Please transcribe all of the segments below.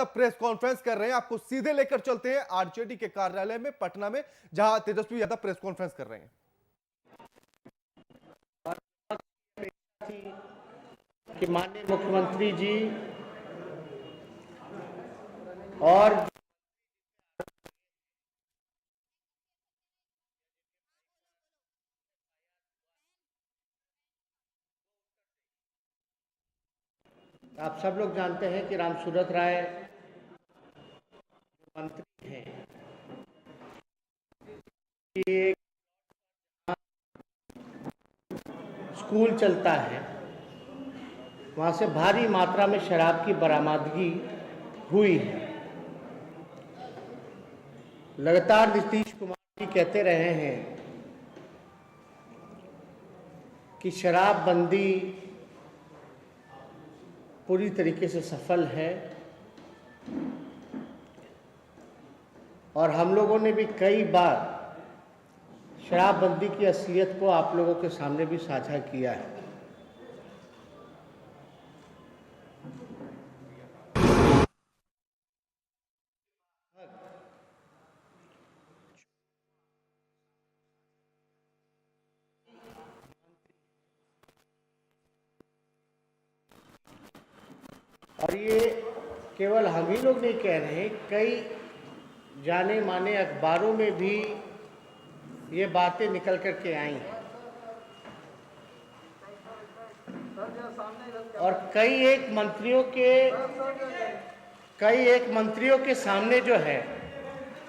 Press conference कर रहे हैं। आपको सीधे लेकर चलते हैं आरजेडी के कार्यालय में पटना में, जहां तेजस्वी यादव प्रेस कॉन्फ्रेंस कर रहे हैं। कि माननीय मुख्यमंत्री जी और आप सब लोग जानते हैं कि रामसूरत राय मंत्री हैं, एक स्कूल चलता है, वहाँ से भारी मात्रा में शराब की बरामदगी हुई है। लगातार नीतीश कुमार जी कहते रहे हैं कि शराबबंदी पूरी तरीके से सफल है, और हम लोगों ने भी कई बार शराबबंदी की असलियत को आप लोगों के सामने भी साझा किया है। और ये केवल हम ही लोग नहीं कह रहे हैं, कई जाने माने अखबारों में भी ये बातें निकल कर के आई हैं, और कई एक मंत्रियों के सामने जो है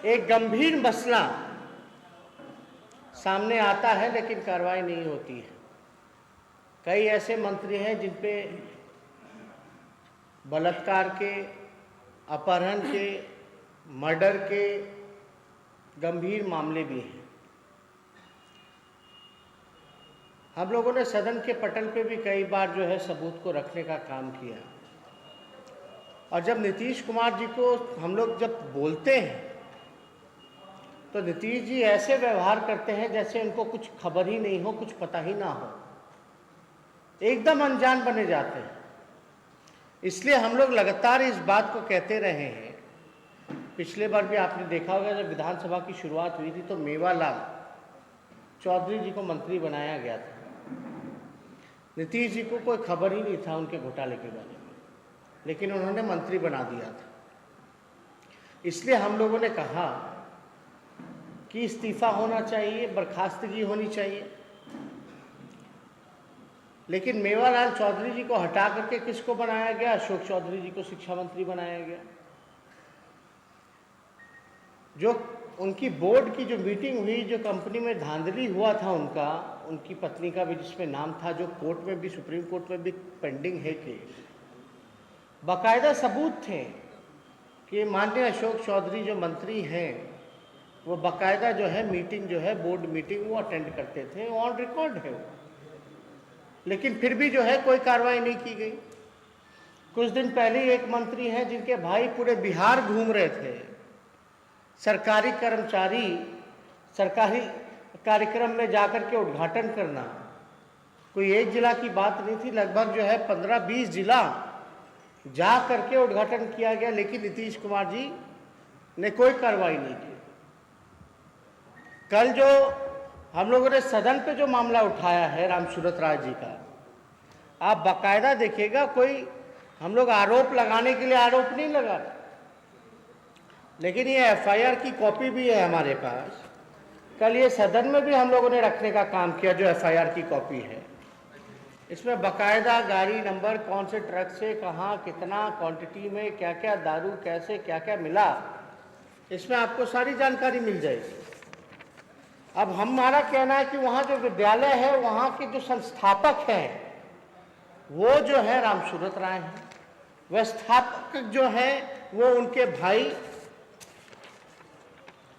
एक गंभीर मसला सामने आता है, लेकिन कार्रवाई नहीं होती है। कई ऐसे मंत्री हैं जिन पे बलात्कार के, अपहरण के, मर्डर के गंभीर मामले भी हैं। हम लोगों ने सदन के पटल पे भी कई बार जो है सबूत को रखने का काम किया, और जब नीतीश कुमार जी को हम लोग जब बोलते हैं तो नीतीश जी ऐसे व्यवहार करते हैं जैसे उनको कुछ खबर ही नहीं हो, कुछ पता ही ना हो, एकदम अनजान बने जाते हैं। इसलिए हम लोग लगातार इस बात को कहते रहे हैं। पिछले बार भी आपने देखा होगा, जब विधानसभा की शुरुआत हुई थी तो मेवालाल चौधरी जी को मंत्री बनाया गया था। नीतीश जी को कोई खबर ही नहीं था उनके घोटाले के बारे में, लेकिन उन्होंने मंत्री बना दिया था। इसलिए हम लोगों ने कहा कि इस्तीफा होना चाहिए, बर्खास्तगी होनी चाहिए, लेकिन मेवालाल चौधरी जी को हटा करके किसको बनाया गया? अशोक चौधरी जी को शिक्षा मंत्री बनाया गया। जो उनकी बोर्ड की जो मीटिंग हुई, जो कंपनी में धांधली हुआ था उनकी पत्नी का भी जिसमें नाम था, जो कोर्ट में भी, सुप्रीम कोर्ट में भी पेंडिंग है केस, बाकायदा सबूत थे कि माननीय अशोक चौधरी जो मंत्री हैं वो बाकायदा जो है मीटिंग, जो है बोर्ड मीटिंग, वो अटेंड करते थे, ऑन रिकॉर्ड है वो। लेकिन फिर भी जो है कोई कार्रवाई नहीं की गई। कुछ दिन पहले एक मंत्री हैं जिनके भाई पूरे बिहार घूम रहे थे, सरकारी कर्मचारी सरकारी कार्यक्रम में जाकर के उद्घाटन करना, कोई एक जिला की बात नहीं थी, लगभग जो है 15-20 जिला जा करके उद्घाटन किया गया, लेकिन नीतीश कुमार जी ने कोई कार्रवाई नहीं की। कल जो हम लोगों ने सदन पे जो मामला उठाया है रामसूरत राय जी का, आप बाकायदा देखिएगा, कोई हम लोग आरोप लगाने के लिए आरोप नहीं लगा रहे, लेकिन ये एफआईआर की कॉपी भी है हमारे पास। कल ये सदन में भी हम लोगों ने रखने का काम किया, जो एफआईआर की कॉपी है। इसमें बाकायदा गाड़ी नंबर, कौन से ट्रक से कहाँ, कितना क्वांटिटी में क्या क्या दारू, कैसे क्या क्या मिला, इसमें आपको सारी जानकारी मिल जाएगी। अब हमारा कहना है कि वहाँ जो विद्यालय है, वहाँ के जो संस्थापक हैं वो जो है रामसूरत राय हैं, वह स्थापक जो है वो उनके भाई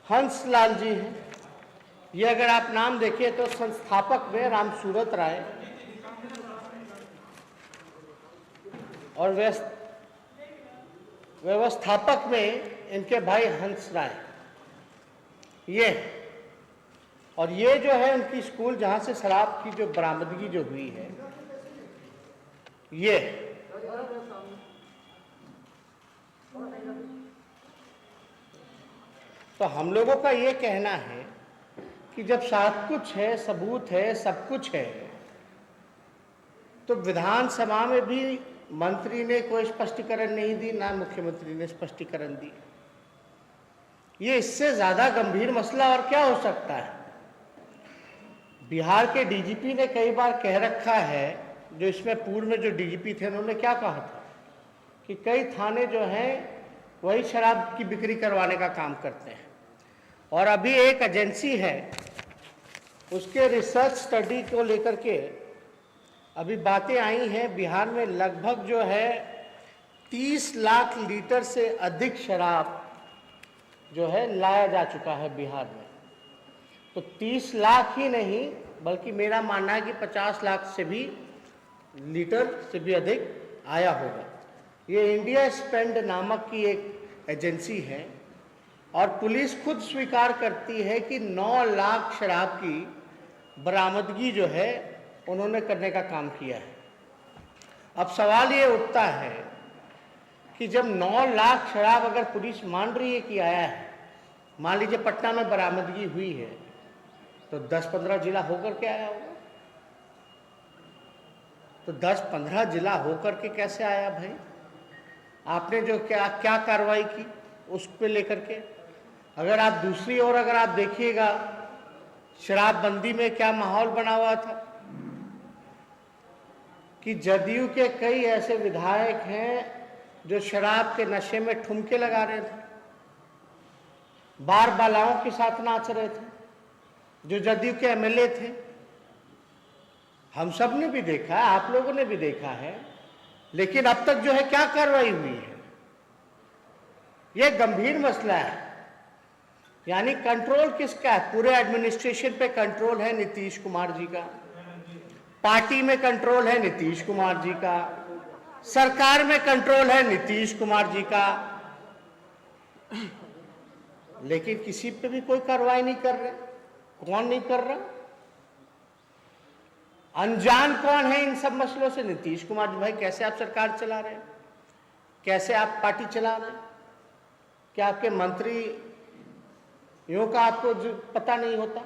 हंसलाल जी हैं। ये अगर आप नाम देखिए तो संस्थापक में रामसूरत राय और व्यवस्थापक में इनके भाई हंस राय, ये, और ये जो है उनकी स्कूल जहां से शराब की जो बरामदगी जो हुई है, ये तो हम लोगों का ये कहना है कि जब सब कुछ है, सबूत है, सब कुछ है, तो विधानसभा में भी मंत्री ने कोई स्पष्टीकरण नहीं दी, ना मुख्यमंत्री ने स्पष्टीकरण दी। ये इससे ज्यादा गंभीर मसला और क्या हो सकता है। बिहार के डीजीपी ने कई बार कह रखा है, जो इसमें पूर्व में जो डीजीपी थे उन्होंने क्या कहा था कि कई थाने जो हैं वही शराब की बिक्री करवाने का काम करते हैं। और अभी एक एजेंसी है, उसके रिसर्च स्टडी को लेकर के अभी बातें आई हैं, बिहार में लगभग जो है 30 लाख लीटर से अधिक शराब जो है लाया जा चुका है बिहार में। तो 30 लाख ही नहीं, बल्कि मेरा मानना है कि 50 लाख से भी लीटर से भी अधिक आया होगा। ये इंडिया स्पेंड नामक की एक एजेंसी है और पुलिस खुद स्वीकार करती है कि 9 लाख शराब की बरामदगी जो है उन्होंने करने का काम किया है। अब सवाल ये उठता है कि जब 9 लाख शराब अगर पुलिस मान रही है कि आया है, मान लीजिए पटना में बरामदगी हुई है, तो 10-15 जिला होकर के आया होगा। तो 10-15 जिला होकर के कैसे आया भाई? आपने जो क्या कार्रवाई की उस पे लेकर के, अगर आप दूसरी ओर अगर आप देखिएगा शराबबंदी में क्या माहौल बना हुआ था कि जदयू के कई ऐसे विधायक हैं जो शराब के नशे में ठुमके लगा रहे थे, बार बालाओं के साथ नाच रहे थे, जो जदयू के एमएलए थे। हम सब ने भी देखा है, आप लोगों ने भी देखा है, लेकिन अब तक जो है क्या कार्रवाई हुई है? यह गंभीर मसला है। यानी कंट्रोल किसका है? पूरे एडमिनिस्ट्रेशन पे कंट्रोल है नीतीश कुमार जी का, पार्टी में कंट्रोल है नीतीश कुमार जी का, सरकार में कंट्रोल है नीतीश कुमार जी का, लेकिन किसी पे भी कोई कार्रवाई नहीं कर रहे। कौन नहीं कर रहा? अनजान कौन है इन सब मसलों से? नीतीश कुमार जी। भाई कैसे आप सरकार चला रहे हैं? कैसे आप पार्टी चला रहे हैं? क्या आपके मंत्री यों का आपको पता नहीं होता?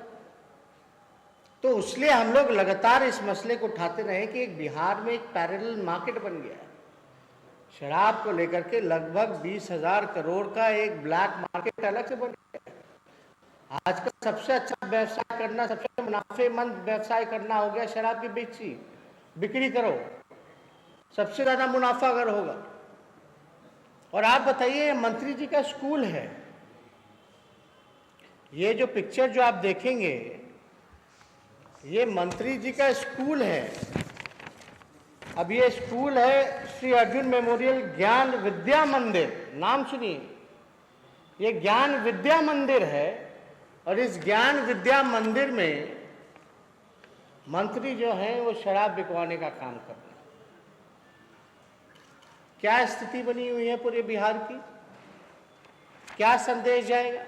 तो इसलिए हम लोग लगातार इस मसले को उठाते रहे कि एक बिहार में एक पैरेलल मार्केट बन गया है शराब को लेकर के। लगभग 20,000 करोड़ का एक ब्लैक मार्केट अलग से बन गया है। आज का सबसे अच्छा व्यवसाय करना, सबसे मुनाफेमंद व्यवसाय करना हो गया शराब की बिक्री करो, सबसे ज्यादा मुनाफा अगर होगा। और आप बताइए, ये मंत्री जी का स्कूल है। ये जो पिक्चर जो आप देखेंगे, ये मंत्री जी का स्कूल है। अब ये स्कूल है श्री अर्जुन मेमोरियल ज्ञान विद्या मंदिर, नाम सुनिए। ये ज्ञान विद्या मंदिर है और इस ज्ञान विद्या मंदिर में मंत्री जो हैं वो शराब बिकवाने का काम कर रहे हैं। क्या स्थिति बनी हुई है पूरे बिहार की? क्या संदेश जाएगा?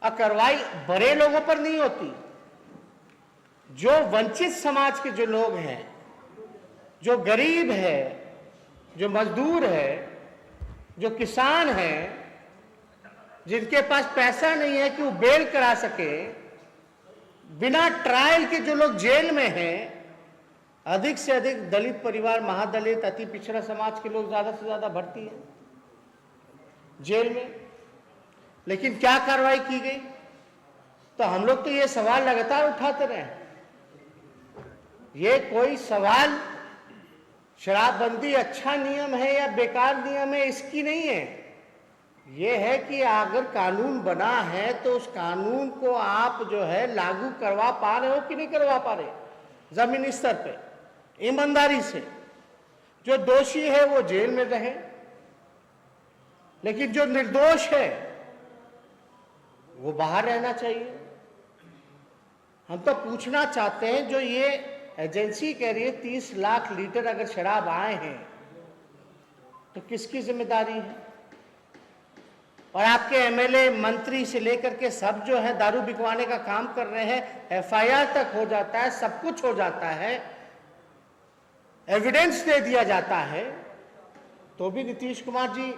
कार्रवाई बड़े लोगों पर नहीं होती, जो वंचित समाज के जो लोग हैं, जो गरीब है, जो मजदूर है, जो किसान है, जिनके पास पैसा नहीं है कि वो बेल करा सके, बिना ट्रायल के जो लोग जेल में हैं, अधिक से अधिक दलित परिवार, महादलित, अति पिछड़ा समाज के लोग ज्यादा से ज्यादा भर्ती हैं जेल में। लेकिन क्या कार्रवाई की गई? तो हम लोग तो ये सवाल लगातार उठाते रहे। ये कोई सवाल शराबबंदी अच्छा नियम है या बेकार नियम है इसकी नहीं है। ये है कि अगर कानून बना है तो उस कानून को आप जो है लागू करवा पा रहे हो कि नहीं करवा पा रहे, जमीनी स्तर पे ईमानदारी से। जो दोषी है वो जेल में रहे, लेकिन जो निर्दोष है वो बाहर रहना चाहिए। हम तो पूछना चाहते हैं, जो ये एजेंसी कह रही है 30 लाख लीटर अगर शराब आए हैं तो किसकी जिम्मेदारी है? और आपके एमएलए, मंत्री से लेकर के सब जो है दारू बिकवाने का काम कर रहे हैं। एफआईआर तक हो जाता है, सब कुछ हो जाता है, एविडेंस दे दिया जाता है, तो भी नीतीश कुमार जी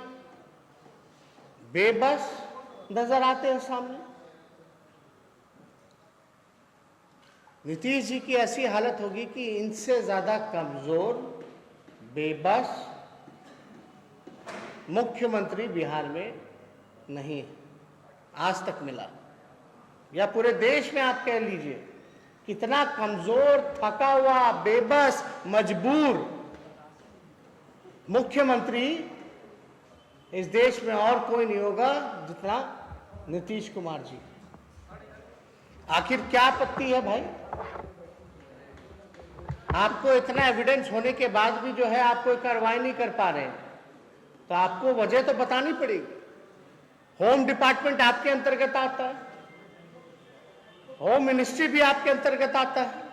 बेबस नजर आते हैं सामने। नीतीश जी की ऐसी हालत होगी कि इनसे ज्यादा कमजोर, बेबस मुख्यमंत्री बिहार में नहीं है, आज तक मिला, या पूरे देश में आप कह लीजिए। कितना कमजोर, थका हुआ, बेबस, मजबूर मुख्यमंत्री इस देश में और कोई नहीं होगा जितना नीतीश कुमार जी। आखिर क्या आपत्ति है भाई? आपको इतना एविडेंस होने के बाद भी जो है आप कोई कार्रवाई नहीं कर पा रहे हैं, तो आपको वजह तो बतानी पड़ेगी। होम डिपार्टमेंट आपके अंतर्गत आता है, होम मिनिस्ट्री भी आपके अंतर्गत आता है,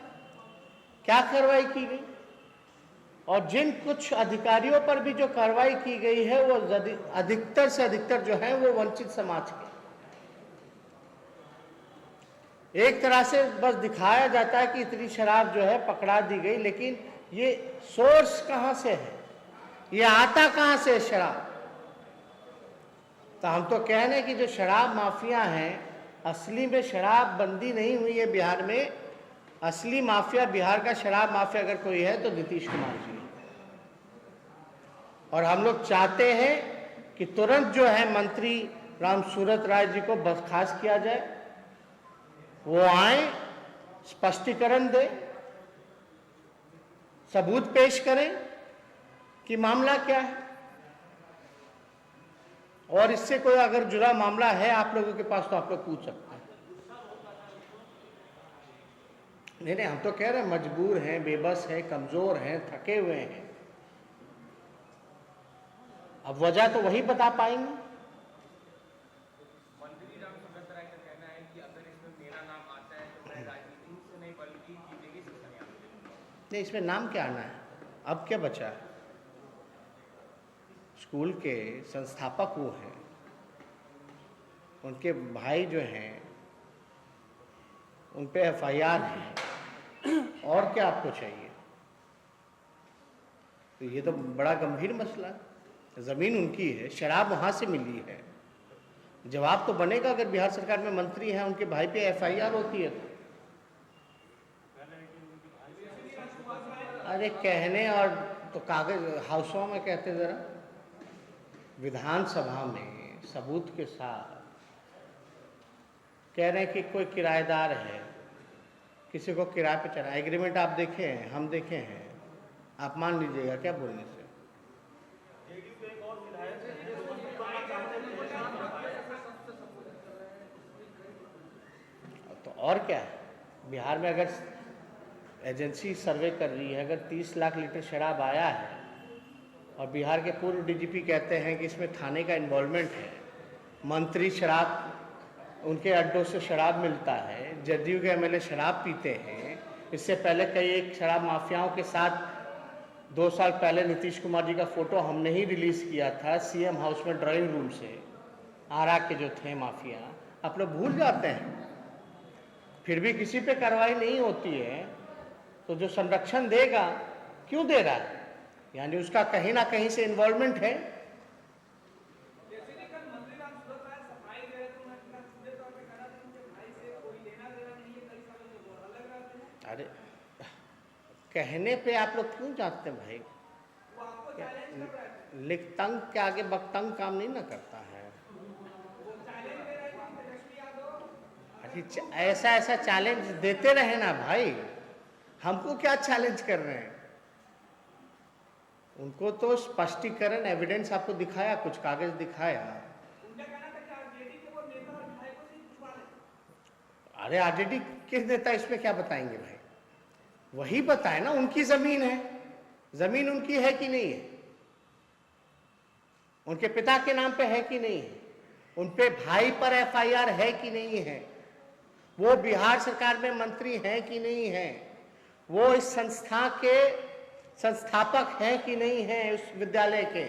क्या कार्रवाई की गई? और जिन कुछ अधिकारियों पर भी जो कार्रवाई की गई है वो अधिकतर से अधिकतर जो है वो वंचित समाज के। एक तरह से बस दिखाया जाता है कि इतनी शराब जो है पकड़ा दी गई, लेकिन ये सोर्स कहां से है, ये आता कहां से है शराब? तो हम तो कह रहे हैं कि जो शराब माफिया हैं, असली में शराब बंदी नहीं हुई है बिहार में। असली माफिया, बिहार का शराब माफिया अगर कोई है तो नीतीश कुमार जी। और हम लोग चाहते हैं कि तुरंत जो है मंत्री राम सूरत राय जी को बर्खास्त किया जाए, वो आए, स्पष्टीकरण दे, सबूत पेश करें कि मामला क्या है। और इससे कोई अगर जुड़ा मामला है आप लोगों के पास तो आप लोग पूछ सकते हैं। नहीं, हम तो कह रहे हैं मजबूर हैं, बेबस हैं, कमजोर हैं, थके हुए हैं। अब वजह तो वही बता पाएंगे। मंत्री राम सूरत राय का कहना है कि अगर इसमें मेरा नाम आता है तो मैं राजनीति से नहीं बल्कि जीतेगी से नहीं, इसमें नाम क्या आना है? अब क्या बचा है? स्कूल के संस्थापक वो हैं, उनके भाई जो हैं उन पे एफआईआर है, और क्या आपको चाहिए? तो ये तो बड़ा गंभीर मसला है। जमीन उनकी है, शराब वहां से मिली है, जवाब तो बनेगा। अगर बिहार सरकार में मंत्री हैं, उनके भाई पे एफआईआर होती है तो अरे कहने और तो कागज हाउसों में कहते, जरा विधानसभा में सबूत के साथ कह रहे हैं कि कोई किराएदार है, किसी को किराए पे चढ़ा। एग्रीमेंट आप देखे हैं, हम देखे हैं, आप मान लीजिएगा क्या बोलने से? तो और क्या है? बिहार में अगर एजेंसी सर्वे कर रही है, अगर 30 लाख लीटर शराब आया है और बिहार के पूर्व डीजीपी कहते हैं कि इसमें थाने का इन्वॉल्वमेंट है, मंत्री शराब, उनके अड्डों से शराब मिलता है, जदयू के एमएलए शराब पीते हैं। इससे पहले कई एक शराब माफियाओं के साथ 2 साल पहले नीतीश कुमार जी का फोटो हमने ही रिलीज किया था सीएम हाउस में ड्राइंग रूम से, आरा के जो थे माफिया। आप लोग भूल जाते हैं, फिर भी किसी पे कार्रवाई नहीं होती है। तो जो संरक्षण देगा क्यों दे रहा है? यानी उसका कहीं ना कहीं से इन्वॉल्वमेंट है। अरे कहने पे आप लोग क्यों जाते हैं भाई? लिखतंग के आगे बकतंग काम नहीं ना करता है। ऐसा ऐसा चैलेंज देते रहे ना भाई, हमको क्या चैलेंज कर रहे हैं? उनको तो स्पष्टीकरण, एविडेंस आपको दिखाया, कुछ कागज दिखाया। अरे आरजेडी किस नेता, इसमें क्या बताएंगे भाई? वही बताए ना, उनकी जमीन है, जमीन उनकी है कि नहीं है, उनके पिता के नाम पे है कि नहीं है, उनपे भाई पर एफआईआर है कि नहीं है, वो बिहार सरकार में मंत्री हैं कि नहीं है, वो इस संस्था के संस्थापक हैं कि नहीं है, उस विद्यालय के।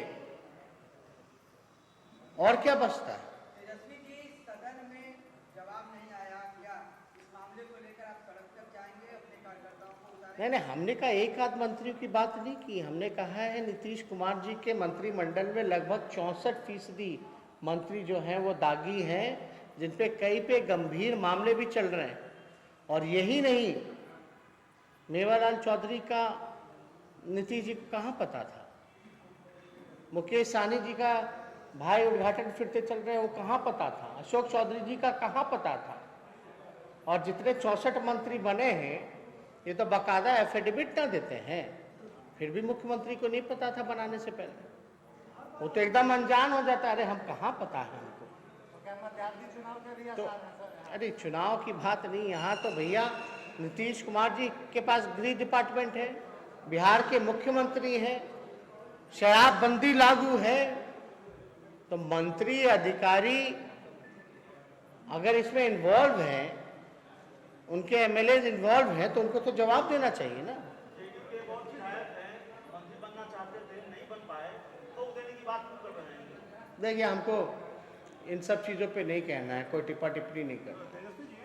और क्या बचता है? तेजस्वी जी, सदन में जवाब नहीं आया, क्या इस मामले को लेकर आप सड़क तक जाएंगे, अपने कार्यकर्ताओं को उतारेंगे? नहीं, हमने कहा एक आध मंत्रियों की बात नहीं की। हमने कहा है नीतीश कुमार जी के मंत्रिमंडल में लगभग 64% मंत्री जो हैं वो दागी हैं, जिन पे कई पे गंभीर मामले भी चल रहे हैं। और यही नहीं, मेवालाल चौधरी का नीतीश जी को कहाँ पता था? मुकेश सहनी जी का भाई उद्घाटन फिरते चल रहे हैं, वो कहाँ पता था? अशोक चौधरी जी का कहाँ पता था? और जितने 64 मंत्री बने हैं, ये तो बाकायदा एफिडेविट ना देते हैं, फिर भी मुख्यमंत्री को नहीं पता था बनाने से पहले। वो तो एकदम अनजान हो जाता है, अरे हम कहाँ पता है हमको। तो अरे चुनाव की बात नहीं, यहाँ तो भैया नीतीश कुमार जी के पास गृह डिपार्टमेंट है, बिहार के मुख्यमंत्री हैं, शराबबंदी लागू है, तो मंत्री अधिकारी अगर इसमें इन्वॉल्व हैं, उनके एमएलए इन्वॉल्व हैं, तो उनको तो जवाब देना चाहिए ना। देखिए, हमको इन सब चीज़ों पे नहीं कहना है, कोई टिप्पा टिप्पणी नहीं करना। तेजस्वी जी,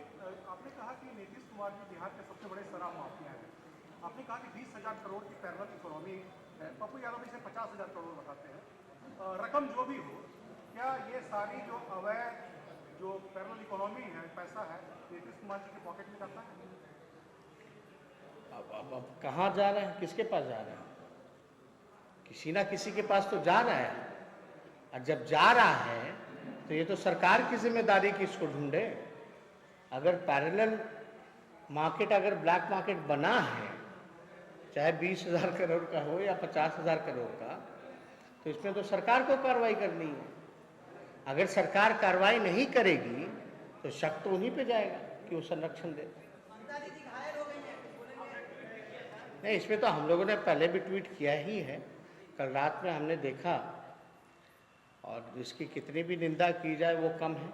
आपने कहा कि नीतीश कुमार जी बिहार के सबसे बड़े शराब माफिया हैं। आपने कहा कि 20,000 करोड़ की पैरेलल इकोनॉमी है, पप्पू यादव इसे 50,000 करोड़ बताते हैं। रकम जो भी हो, क्या ये सारी जो अवैध जो पैरेलल इकोनॉमी है, पैसा है, नीतीश कुमार जी के पॉकेट में जाता है? अब कहाँ जा रहे हैं, किसके पास जा रहे हैं? किसी ना किसी के पास तो जा रहा है, और जब जा रहा है तो ये तो सरकार की जिम्मेदारी की इसको ढूंढे। अगर पैरेलल मार्केट, अगर ब्लैक मार्केट बना है, चाहे 20,000 करोड़ का हो या 50,000 करोड़ का, तो इसमें तो सरकार को कार्रवाई करनी है। अगर सरकार कार्रवाई नहीं करेगी तो शक तो उन्हीं पे जाएगा कि वो संरक्षण दे। नहीं, इसमें तो हम लोगों ने पहले भी ट्वीट किया ही है, कल रात में हमने देखा, और इसकी कितनी भी निंदा की जाए वो कम है।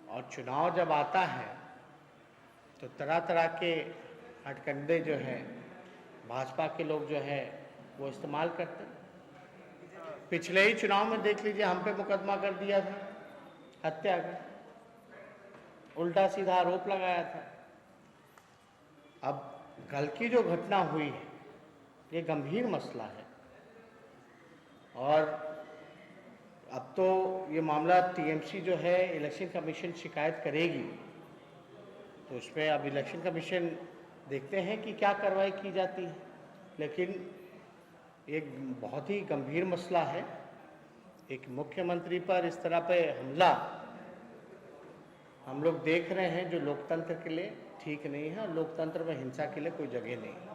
और चुनाव जब आता है तो तरह तरह के हथकंडे जो है भाजपा के लोग जो है वो इस्तेमाल करते हैं। पिछले ही चुनाव में देख लीजिए, हम पे मुकदमा कर दिया था, हत्या का, उल्टा सीधा आरोप लगाया था। अब कल की जो घटना हुई है, ये गंभीर मसला है, और अब तो ये मामला टीएमसी जो है इलेक्शन कमीशन शिकायत करेगी, तो उसमें अब इलेक्शन कमीशन देखते हैं कि क्या कार्रवाई की जाती है। लेकिन एक बहुत ही गंभीर मसला है, एक मुख्यमंत्री पर इस तरह पे हमला हम लोग देख रहे हैं, जो लोकतंत्र के लिए ठीक नहीं है, और लोकतंत्र में हिंसा के लिए कोई जगह नहीं है।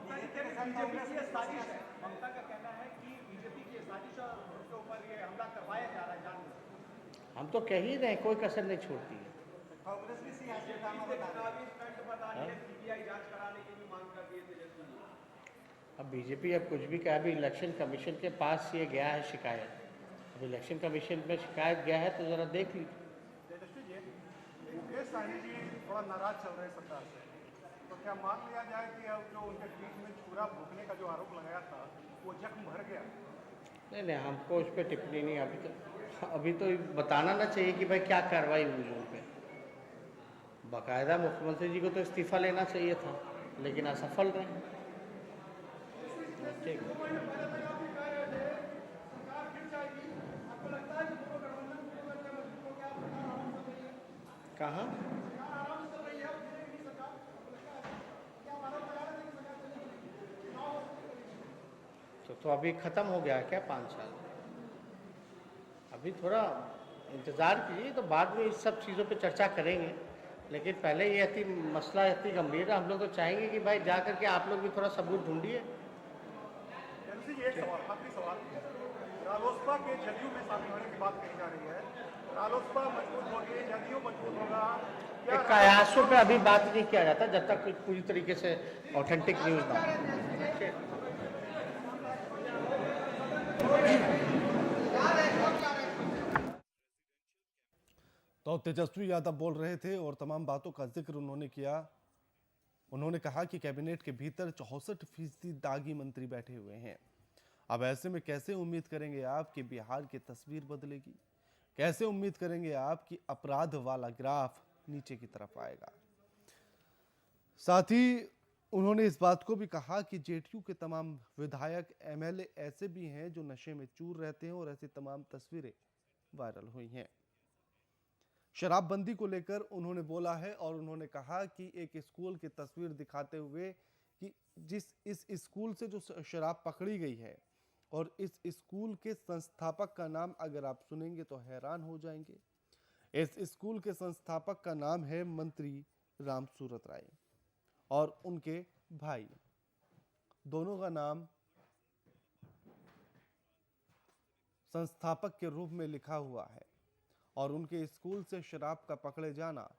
हम तो कह ही रहे हैं, कोई कसर नहीं छोड़ती है। अब बीजेपी अब कुछ भी कहा, अभी इलेक्शन कमीशन के पास ये गया है शिकायत, अब इलेक्शन कमीशन में शिकायत गया है तो जरा देख लीजिए। तेजस्वी जी, मुकेश सहनी जी थोड़ा नाराज चल रहे हैं सरकार से, तो क्या मान लिया जाए कि अब जो उनके ट्वीट में छुरा भोंकने का जो आरोप लगाया था वो जख्म भर गया? नहीं नहीं, हमको उस पर टिप्पणी नहीं, अभी तो बताना ना चाहिए कि भाई क्या कार्रवाई हुई उन पर। बाकायदा मुख्यमंत्री जी को तो इस्तीफा लेना चाहिए था, लेकिन असफल रहे। ठीक है, कहाँ? तो अभी खत्म हो गया क्या 5 साल? अभी थोड़ा इंतज़ार कीजिए, तो बाद में इस सब चीज़ों पे चर्चा करेंगे। लेकिन पहले ये मसला इतनी गंभीर है, हम लोग तो चाहेंगे कि भाई जा करके आप लोग भी थोड़ा सबूत ढूंढिए। एक सवाल, आखिरी सवाल, रालोसपा के जदयू में शामिल होने की बात कही जा रही है, रालोसपा मजबूत होगी, जदयू मजबूत होगा, कयासों पे अभी बात नहीं किया जाता जब तक कुछ पूरी तरीके से ऑथेंटिक न्यूज़ ना हो। तो तेजस्वी यादव बोल रहे थे और तमाम बातों का जिक्र उन्होंने किया। उन्होंने कहा कि कैबिनेट के भीतर 64% दागी मंत्री बैठे हुए हैं। अब ऐसे में कैसे उम्मीद करेंगे आप कि बिहार की तस्वीर बदलेगी? कैसे उम्मीद करेंगे आप कि अपराध वाला ग्राफ नीचे की तरफ आएगा? साथ ही उन्होंने इस बात को भी कहा कि जेडीयू के तमाम विधायक एमएलए ऐसे भी हैं जो नशे में चूर रहते हैं और ऐसी तमाम तस्वीरें वायरल हुई हैं। शराबबंदी को लेकर उन्होंने बोला है और उन्होंने कहा कि एक स्कूल की तस्वीर दिखाते हुए कि इस स्कूल से जो शराब पकड़ी गई है और इस स्कूल के संस्थापक का नाम अगर आप सुनेंगे तो हैरान हो जाएंगे। इस स्कूल के संस्थापक का नाम है मंत्री रामसूरत राय और उनके भाई, दोनों का नाम संस्थापक के रूप में लिखा हुआ है और उनके स्कूल से शराब का पकड़े जाना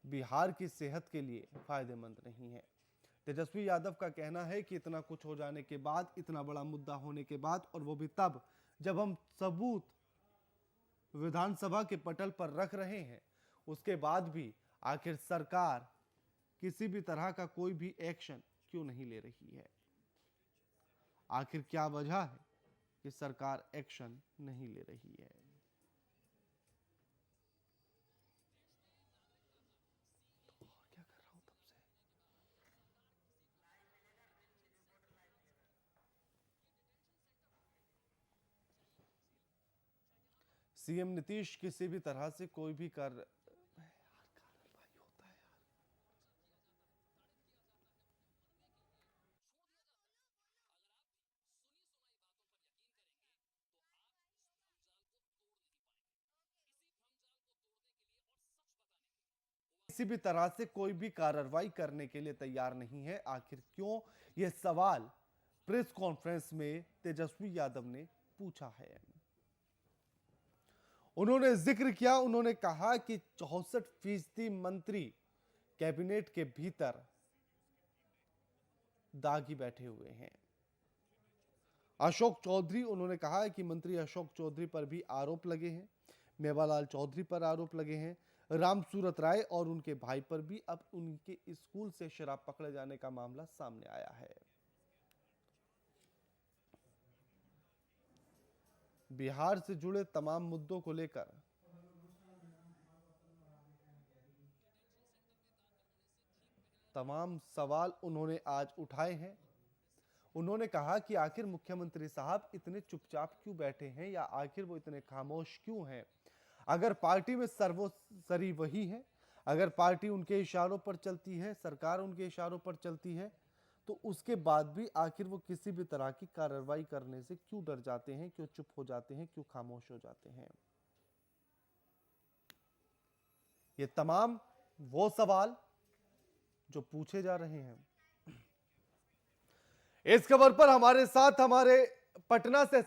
बिहार की सेहत के लिए फायदेमंद नहीं है। तेजस्वी यादव का कहना है कि इतना कुछ हो जाने के बाद, इतना बड़ा मुद्दा होने के बाद, और वो भी तब जब हम सबूत विधानसभा के पटल पर रख रहे हैं, उसके बाद भी आखिर सरकार किसी भी तरह का कोई भी एक्शन क्यों नहीं ले रही है? आखिर क्या वजह है कि सरकार एक्शन नहीं ले रही है? तो और क्या कर रहा हूं तब से? सीएम नीतीश किसी भी तरह से कोई भी कार्रवाई होता है यार। किसी भी तरह से कोई भी कार्रवाई करने के लिए तैयार नहीं है। आखिर क्यों? यह सवाल प्रेस कॉन्फ्रेंस में तेजस्वी यादव ने पूछा है। उन्होंने जिक्र किया, उन्होंने कहा कि 64% मंत्री कैबिनेट के भीतर दागी बैठे हुए हैं। अशोक चौधरी, उन्होंने कहा कि मंत्री अशोक चौधरी पर भी आरोप लगे हैं, मेवालाल चौधरी पर आरोप लगे हैं, रामसूरत राय और उनके भाई पर भी अब उनके स्कूल से शराब पकड़े जाने का मामला सामने आया है। बिहार से जुड़े तमाम मुद्दों को लेकर तमाम सवाल उन्होंने आज उठाए हैं। उन्होंने कहा कि आखिर मुख्यमंत्री साहब इतने चुपचाप क्यों बैठे हैं, या आखिर वो इतने खामोश क्यों हैं? अगर पार्टी में सर्वोपरि वही है, अगर पार्टी उनके इशारों पर चलती है, सरकार उनके इशारों पर चलती है, तो उसके बाद भी आखिर वो किसी भी तरह की कार्रवाई करने से क्यों डर जाते हैं, क्यों चुप हो जाते हैं, क्यों खामोश हो जाते हैं? ये तमाम वो सवाल जो पूछे जा रहे हैं। इस खबर पर हमारे साथ हमारे पटना से